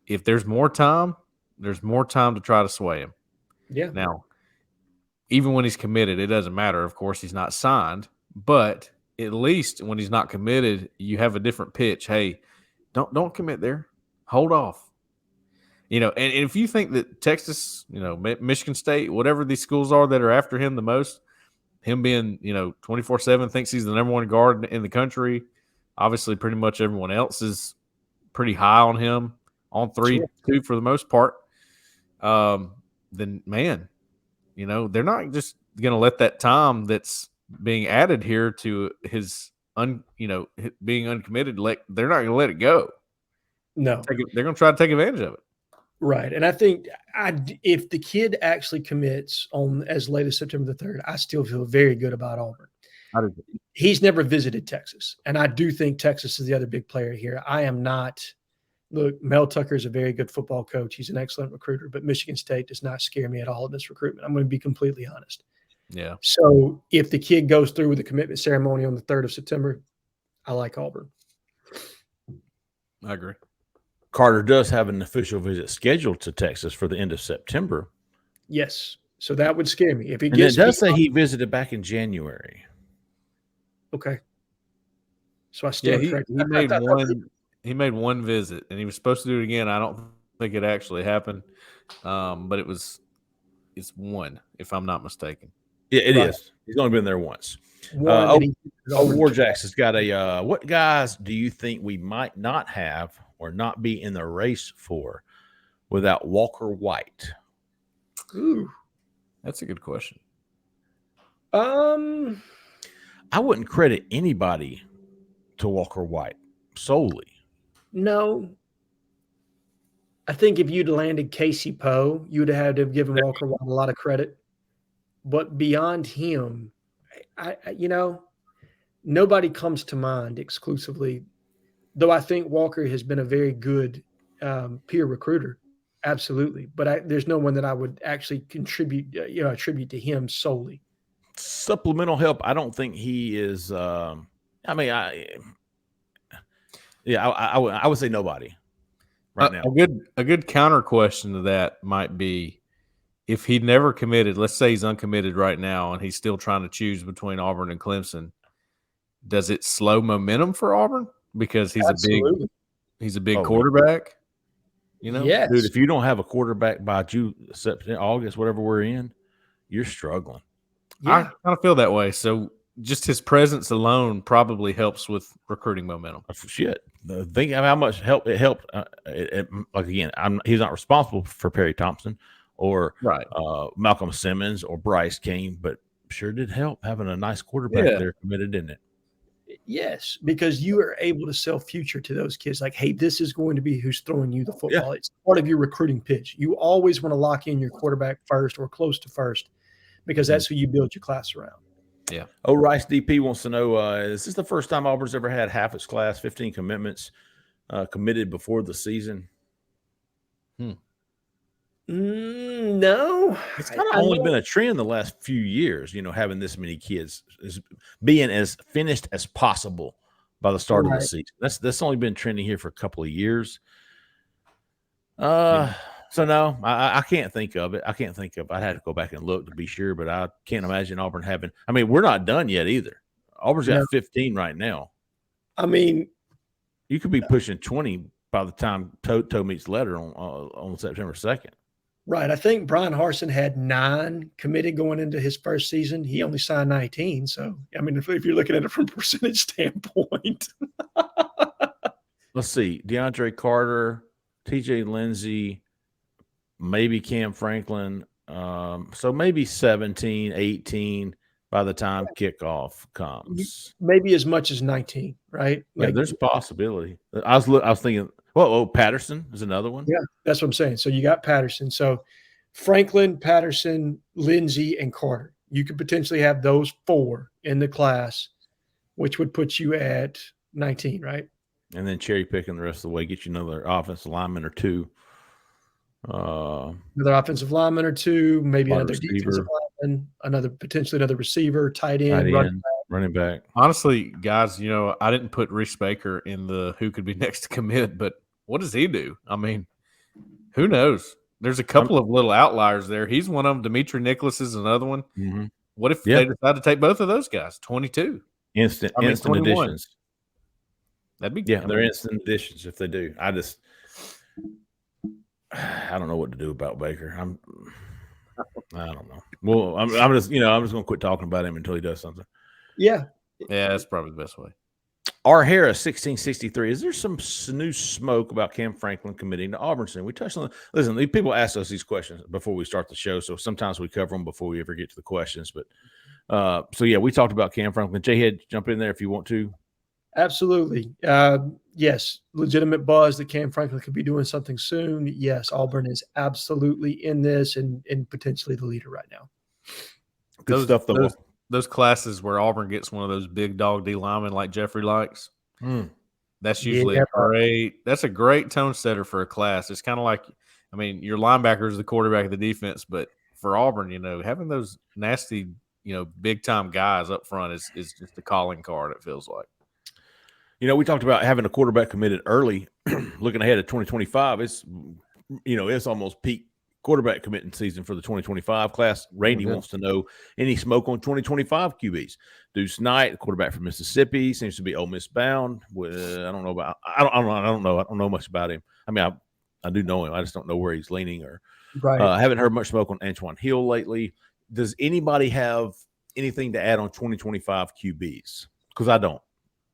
If there's more time to try to sway him. Yeah. Now, even when he's committed, it doesn't matter. Of course, he's not signed, but at least when he's not committed, you have a different pitch. Hey, don't commit there. Hold off. And if you think that Texas, Michigan State, whatever these schools are that are after him the most, him being, 24/7, thinks he's the number one guard in the country. Obviously, pretty much everyone else is pretty high on him, on 3-2 for the most part. Then, man, they're not just going to let that time that's being added here to his, being uncommitted. They're not going to let it go. No, they're going to try to take advantage of it. Right. And I think if the kid actually commits on as late as September the 3rd, I still feel very good about Auburn. He's never visited Texas. And I do think Texas is the other big player here. I am not – look, Mel Tucker is a very good football coach. He's an excellent recruiter, but Michigan State does not scare me at all in this recruitment. I'm going to be completely honest. Yeah. So if the kid goes through with the commitment ceremony on the 3rd of September, I like Auburn. I agree. Carter does have an official visit scheduled to Texas for the end of September. Yes. So that would scare me. If he gets, it does say he visited back in January. Okay. So I stand corrected. He made one visit, and he was supposed to do it again. I don't think it actually happened, but it's one, if I'm not mistaken. Yeah, it is. He's only been there once. WARJAX has got a what guys do you think we might not have or not be in the race for without Walker White? Ooh, that's a good question. I wouldn't credit anybody to Walker White solely. No. I think if you'd landed Casey Poe, you would have had to have given Walker White a lot of credit. But beyond him, nobody comes to mind exclusively, though I think Walker has been a very good peer recruiter. Absolutely. But there's no one that I would actually attribute to him solely. Supplemental help, I don't think he is I would say nobody right now. A good counter question to that might be, if he never committed, let's say he's uncommitted right now and he's still trying to choose between Auburn and Clemson, does it slow momentum for Auburn because he's a big quarterback? Yes. Dude, if you don't have a quarterback by September, August, whatever we're in, you're struggling. Yeah. I kind of feel that way. So just his presence alone probably helps with recruiting momentum. Shit. Think of how much help it helped. He's not responsible for Perry Thompson or Malcolm Simmons or Bryce King, but sure did help having a nice quarterback there committed, didn't it? Yes, because you are able to sell future to those kids. Like, hey, this is going to be who's throwing you the football. Yeah. It's part of your recruiting pitch. You always want to lock in your quarterback first or close to first because that's who you build your class around. Yeah. Rice DP wants to know, is this the first time Auburn's ever had half its class, 15 commitments committed before the season? No. It's kind of only been a trend the last few years, having this many kids being as finished as possible by the start of the season. That's only been trending here for a couple of years. So no, I can't think of it. I'd have to go back and look to be sure, but I can't imagine Auburn having. I mean, we're not done yet either. Auburn's got 15 right now. I mean, you could be pushing 20 by the time toe meets letter on September 2nd. Right. I think Brian Harsin had 9 committed going into his first season. He only signed 19. So, I mean, if you're looking at it from a percentage standpoint. Let's see. DeAndre Carter, TJ Lindsay, maybe Cam Franklin. So maybe 17, 18 by the time kickoff comes. Maybe as much as 19, right? Yeah, there's a possibility. I was thinking, Patterson is another one. Yeah, that's what I'm saying. So you got Patterson. So Franklin, Patterson, Lindsay, and Carter. You could potentially have those 4 in the class, which would put you at 19, right? And then cherry picking the rest of the way, get you another offensive lineman or 2. Another offensive lineman or 2, maybe another defensive lineman, potentially another receiver, tight end, running back. Honestly, guys, I didn't put Reese Baker in the who could be next to commit, but what does he do? I mean, who knows? There's a couple of little outliers there. He's one of them. Dimitri Nicholas is another one. Mm-hmm. What if they decide to take both of those guys? 22. Instant 21. Additions. That'd be they're instant additions if they do. I don't know what to do about Baker. I don't know. Well, I'm just going to quit talking about him until he does something. Yeah. Yeah, that's probably the best way. R. Harris, 1663. Is there some new smoke about Cam Franklin committing to Auburn soon? We touched on it. Listen, people ask us these questions before we start the show, so sometimes we cover them before we ever get to the questions. But we talked about Cam Franklin. Jhead, jump in there if you want to. Absolutely. Yes, legitimate buzz that Cam Franklin could be doing something soon. Yes, Auburn is absolutely in this and potentially the leader right now. Good stuff, though. Those classes where Auburn gets one of those big dog D linemen like Jeffrey likes, that's usually that's a great tone setter for a class. It's kind of like, your linebacker is the quarterback of the defense, but for Auburn, having those nasty, big time guys up front is just a calling card, it feels like. We talked about having a quarterback committed early, looking ahead at 2025. It's almost peak quarterback committing season for the 2025 class. Randy wants to know any smoke on 2025 QBs. Deuce Knight, the quarterback from Mississippi, seems to be Ole Miss bound. I don't know about. I don't know much about him. I do know him. I just don't know where he's leaning. Or I haven't heard much smoke on Antwaan Hill lately. Does anybody have anything to add on 2025 QBs? Because I don't.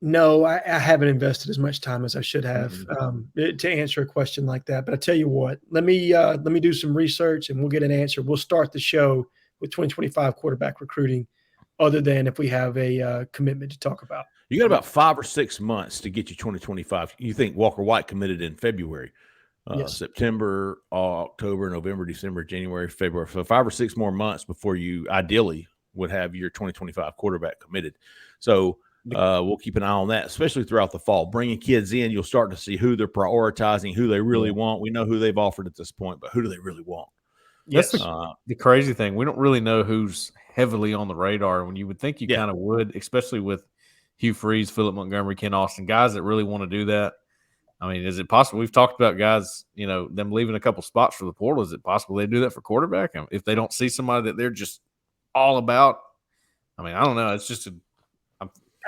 No, I haven't invested as much time as I should have to answer a question like that. But I tell you what, let me do some research and we'll get an answer. We'll start the show with 2025 quarterback recruiting, other than if we have a commitment to talk about. You got about 5 or 6 months to get you 2025. You think Walker White committed in February, September, October, November, December, January, February. So 5 or 6 more months before you ideally would have your 2025 quarterback committed. So we'll keep an eye on that, especially throughout the fall. Bringing kids in, you'll start to see who they're prioritizing, who they really want. We know who they've offered at this point, but who do they really want? That's the crazy thing. We don't really know who's heavily on the radar when you would think you kind of would, especially with Hugh Freeze, Philip Montgomery, Ken Austin, guys that really want to do that. Is it possible? We've talked about guys, them leaving a couple spots for the portal. Is it possible they do that for quarterback? If they don't see somebody that they're just all about, I don't know. It's just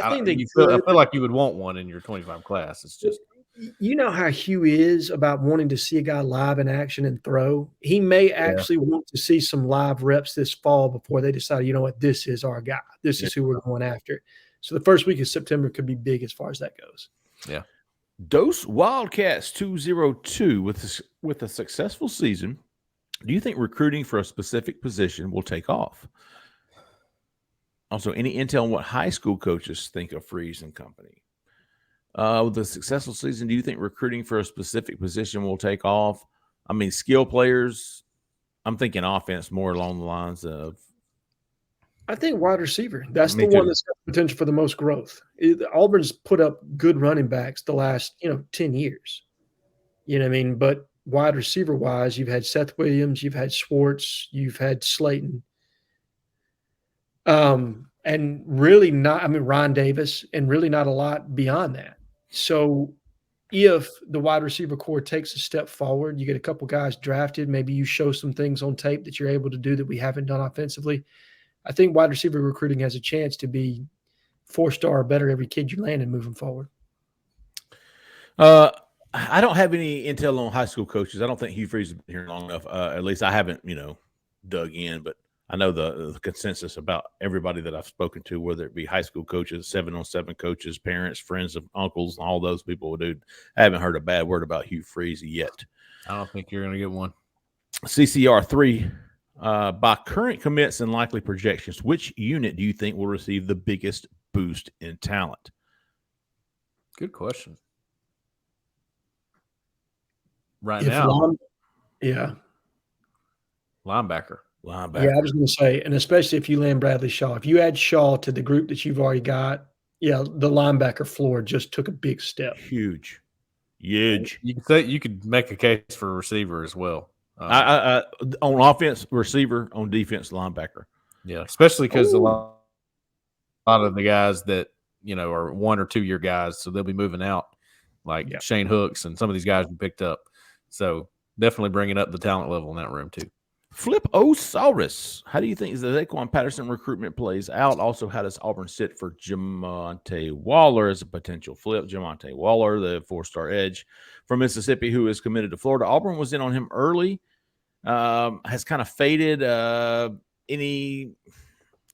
I feel like you would want one in your 25 class. It's just, how Hugh is about wanting to see a guy live in action and throw. He may actually want to see some live reps this fall before they decide, this is our guy. This is who we're going after. So the first week of September could be big as far as that goes. Yeah. Dose Wildcats 202 with a successful season. Do you think recruiting for a specific position will take off? Also, any intel on what high school coaches think of Freeze and company? With a successful season, do you think recruiting for a specific position will take off? Skill players, I'm thinking offense more along the lines of. I think wide receiver. That's the one that's got potential for the most growth. Auburn's put up good running backs the last, 10 years. But wide receiver wise, you've had Seth Williams, you've had Schwartz, you've had Slayton. And really not, Ryan Davis, and really not a lot beyond that. So if the wide receiver core takes a step forward, you get a couple guys drafted, maybe you show some things on tape that you're able to do that we haven't done offensively. I think wide receiver recruiting has a chance to be 4-star or better every kid you land in moving forward. I don't have any intel on high school coaches. I don't think Hugh Freeze has been here long enough. At least I haven't, dug in, but I know the consensus about everybody that I've spoken to, whether it be high school coaches, 7-on-7 coaches, parents, friends of uncles, all those people, dude. I haven't heard a bad word about Hugh Freeze yet. I don't think you're going to get one. CCR3. By current commits and likely projections, which unit do you think will receive the biggest boost in talent? Good question. Right now, linebacker. Yeah, I was going to say, and especially if you land Bradley Shaw. If you add Shaw to the group that you've already got, the linebacker floor just took a big step. Huge. You could say you could make a case for a receiver as well. On offense, receiver; on defense, linebacker. Yeah, especially because a lot of the guys that are 1 or 2 year guys, so they'll be moving out, like Shane Hooks and some of these guys we picked up. So definitely bringing up the talent level in that room too. Fliposaurus. How do you think the Zaquan Patterson recruitment plays out? Also, how does Auburn sit for Jamonte Waller as a potential flip? Jamonte Waller, the 4-star edge from Mississippi, who is committed to Florida. Auburn was in on him early. Has kind of faded. I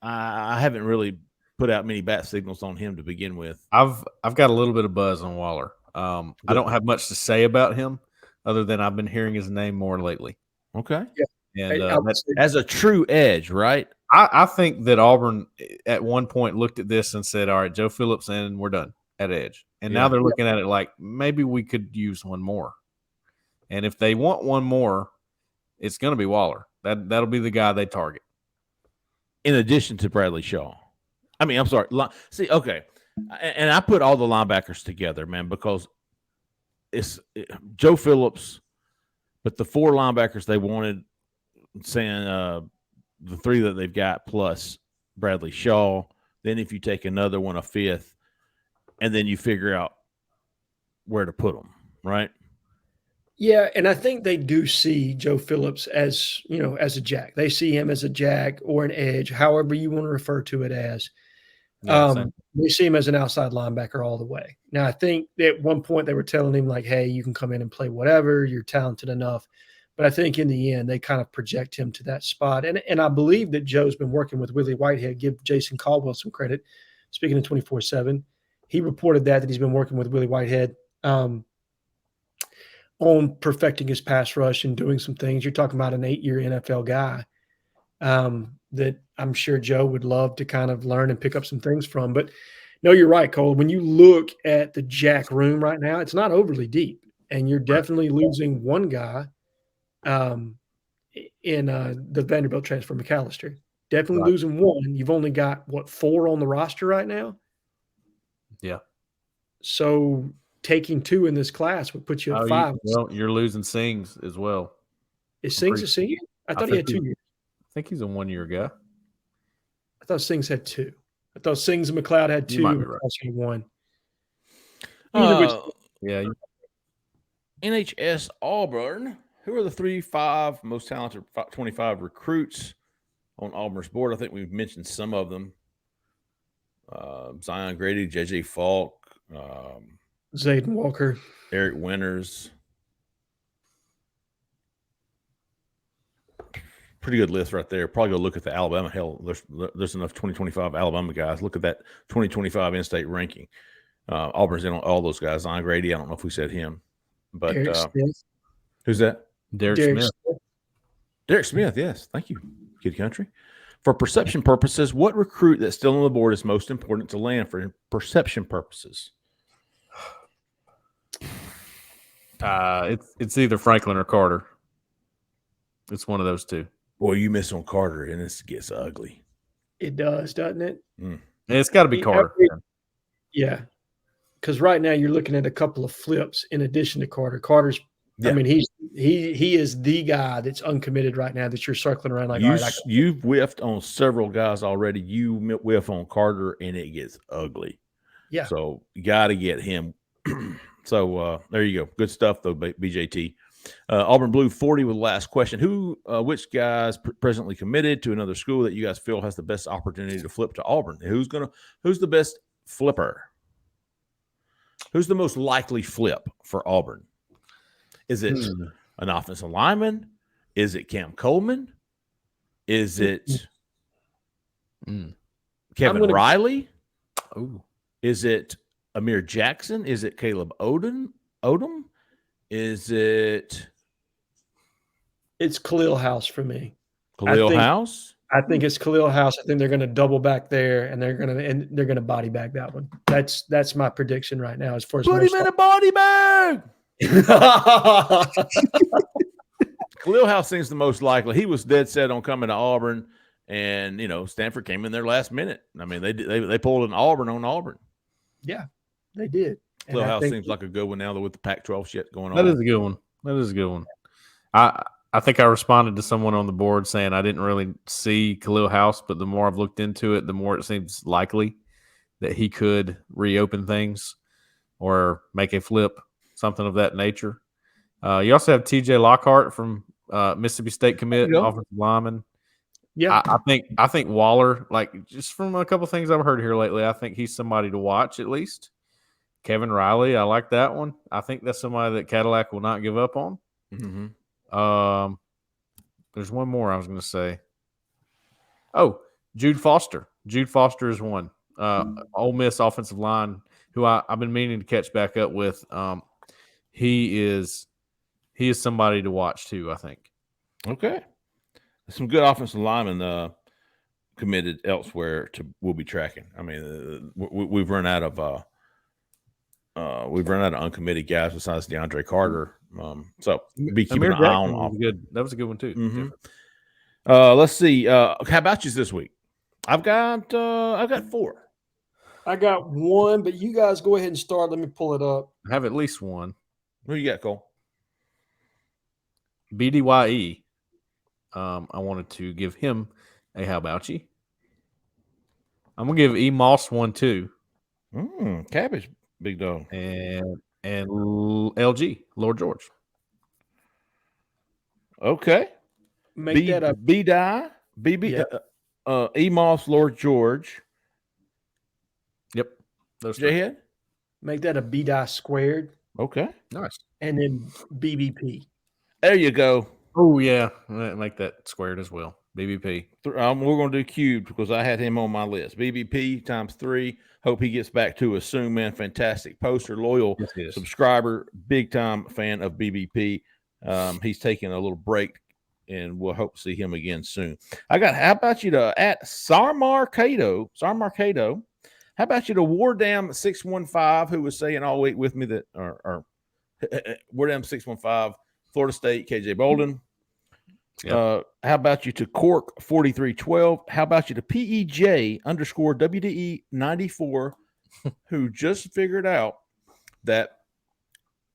haven't really put out many bat signals on him to begin with. I've got a little bit of buzz on Waller. I don't have much to say about him other than I've been hearing his name more lately. Okay. Yeah. And as a true edge, right? I think that Auburn at one point looked at this and said, all right, Joe Phillips and we're done at edge. And now they're looking at it like maybe we could use one more. And if they want one more, it's going to be Waller. That'll be the guy they target. In addition to Bradley Shaw. I mean, I'm sorry. See, okay. And I put all the linebackers together, man, because it's Joe Phillips, but the 4 linebackers they wanted, saying the 3 that they've got plus Bradley Shaw. Then if you take another one, a 5th, and then you figure out where to put them, right? Yeah, and I think they do see Joe Phillips as a jack. They see him as a jack or an edge, however you want to refer to it as. They see him as an outside linebacker all the way. Now, I think at one point they were telling him like, hey, you can come in and play whatever. You're talented enough. But I think in the end, they kind of project him to that spot. And I believe that Joe's been working with Willie Whitehead. Give Jason Caldwell some credit. Speaking of 24/7, he reported that he's been working with Willie Whitehead on perfecting his pass rush and doing some things. You're talking about an 8-year NFL guy that I'm sure Joe would love to kind of learn and pick up some things from. But no, you're right, Cole. When you look at the jack room right now, it's not overly deep. And you're definitely losing one guy in the Vanderbilt transfer, McAllister. Definitely losing one. You've only got, 4 on the roster right now? Yeah. So taking 2 in this class would put you at 5. You're losing Sings as well. Is Sings a senior? I thought he had 2 years. I think he's a 1-year guy. I thought Sings had 2. I thought Sings and McLeod had 2. Might be right. Had 1. NHS Auburn. Who are the 3-5 most talented 25 recruits on Auburn's board? I think we've mentioned some of them. Zion Grady, J.J. Falk, Zayden Walker, Eric Winters. Pretty good list right there. Probably go look at the Alabama. Hell, there's enough 2025 Alabama guys. Look at that 2025 in-state ranking. Auburn's in on all those guys. Zion Grady, I don't know if we said him. But who's that? Derek Smith. Derek Smith, yes. Thank you, Kid Country. For perception purposes, what recruit that's still on the board is most important to land for perception purposes? It's either Franklin or Carter. It's one of those 2. Boy, you miss on Carter, and this gets ugly. It does, doesn't it? It's got to be Carter. Yeah, because right now you're looking at a couple of flips in addition to Carter. Carter's, I mean, he is the guy that's uncommitted right now that you're circling around like. You've whiffed on several guys already. You whiff on Carter, and it gets ugly. Yeah. So you got to get him. So there you go. Good stuff though, BJT. Auburn Blue 40 with the last question. Which guys presently committed to another school that you guys feel has the best opportunity to flip to Auburn? Who's the best flipper? Who's the most likely flip for Auburn? Is it an offensive lineman? Is it Cam Coleman? Is it Kevin Riley? Is it Amir Jackson? Is it Caleb Odom? Is it It's Khalil House for me. Khalil House? I think it's Khalil House. I think they're going to double back there, and they're going to body bag that one. That's my prediction right now. As far as put him in a body bag. Khalil House seems the most likely. He was dead set on coming to Auburn, and Stanford came in there last minute. I mean, they pulled an Auburn on Auburn. Yeah, they did. Khalil House seems like a good one now that with the Pac-12 shit going on. That is a good one. That is a good one. I think I responded to someone on the board saying I didn't really see Khalil House, but the more I've looked into it, the more it seems likely that he could reopen things or make a flip, something of that nature. You also have TJ Lockhart from Mississippi State commit, offensive lineman. Yeah, I think Waller, like just from a couple things I've heard here lately, I think he's somebody to watch at least. Kevin Riley, I like that one. I think that's somebody that Cadillac will not give up on. Mm-hmm. There's one more I was going to say. Oh, Jude Foster. Jude Foster is one. Ole Miss offensive line who I've been meaning to catch back up with. He is somebody to watch too, I think. Okay. Some good offensive linemen committed elsewhere we'll be tracking. I mean, we've run out of uncommitted guys besides DeAndre Carter. So be keeping an eye on. That was a good one too. Mm-hmm. Let's see. How about you this week? I've got 4. I got 1, but you guys go ahead and start. Let me pull it up. I have at least one. Who you got, Cole? BDYE. I wanted to give him a how about you? I'm gonna give E Moss one too. Cabbage, big dog. And LG, Lord George. Okay. Make that a B-Die, BB, E Moss, Lord George. Yep. Those Jhead? Make that a B-Die squared. Okay. Nice. And then BBP. There you go. Oh, yeah. Make that squared as well. BBP. We're going to do cubed because I had him on my list. BBP times 3. Hope he gets back to us soon, man. Fantastic poster, loyal subscriber, big-time fan of BBP. He's taking a little break, and we'll hope to see him again soon. How about you to at Sarmar Cato? How about you to Wardam 615, who was saying all week with me that, or Wardam 615, Florida State, KJ Bolden. Yep. How about you to Cork 4312? How about you to PEJ _ WDE 94, who just figured out that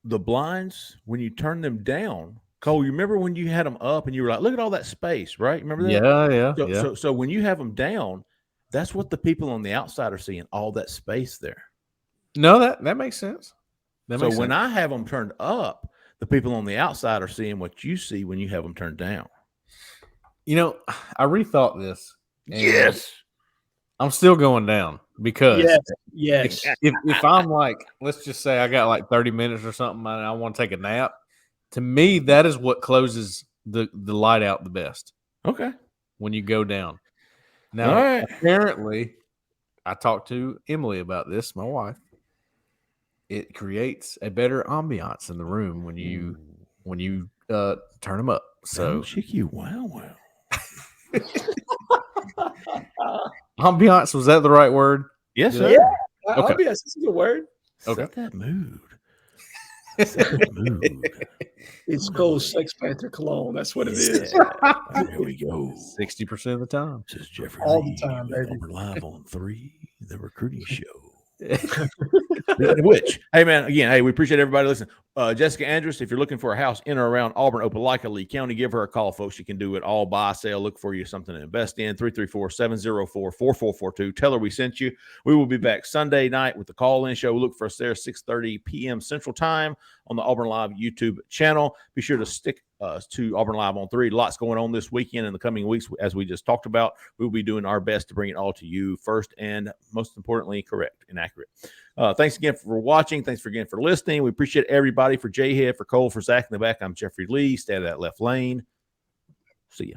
the blinds, when you turn them down, Cole, you remember when you had them up and you were like, look at all that space, right? Remember that? Yeah. So when you have them down, that's what the people on the outside are seeing, all that space there. No, that makes sense. When I have them turned up, the people on the outside are seeing what you see when you have them turned down. I rethought this. Yes. I'm still going down because yes. If I'm like, let's just say I got like 30 minutes or something and I want to take a nap, to me, that is what closes the light out the best. Okay. When you go down. Now, apparently, I talked to Emily about this, my wife. It creates a better ambiance in the room when you turn them up. So cheeky, wow. Ambiance, was that the right word? Yes, sir. Yeah, okay. Ambiance is a good word. Okay. Set that mood. It's called Sex Panther cologne. That's what it is. Here we go. 60% of the time. This is Jeffrey all Lee, the time, baby. Auburn Live on 3, the recruiting show. Which, hey man, again, we appreciate everybody listening. Jessica Andrus, if you're looking for a house in or around Auburn, Opelika, Lee County, give her a call, folks. She can do it all, buy, sell, look for you something to invest in. 334-704-4442. Tell her we sent you. We will be back Sunday night with the call-in show. Look for us there 6:30 p.m. Central Time on the Auburn Live YouTube channel. Be sure to stick to Auburn Live on 3. Lots going on this weekend and the coming weeks, as we just talked about. We'll be doing our best to bring it all to you first and most importantly, correct and accurate. Thanks again for watching. Thanks again for listening. We appreciate everybody. For Jhead, for Cole, for Zach in the back, I'm Jeffrey Lee. Stay out of that left lane. See ya.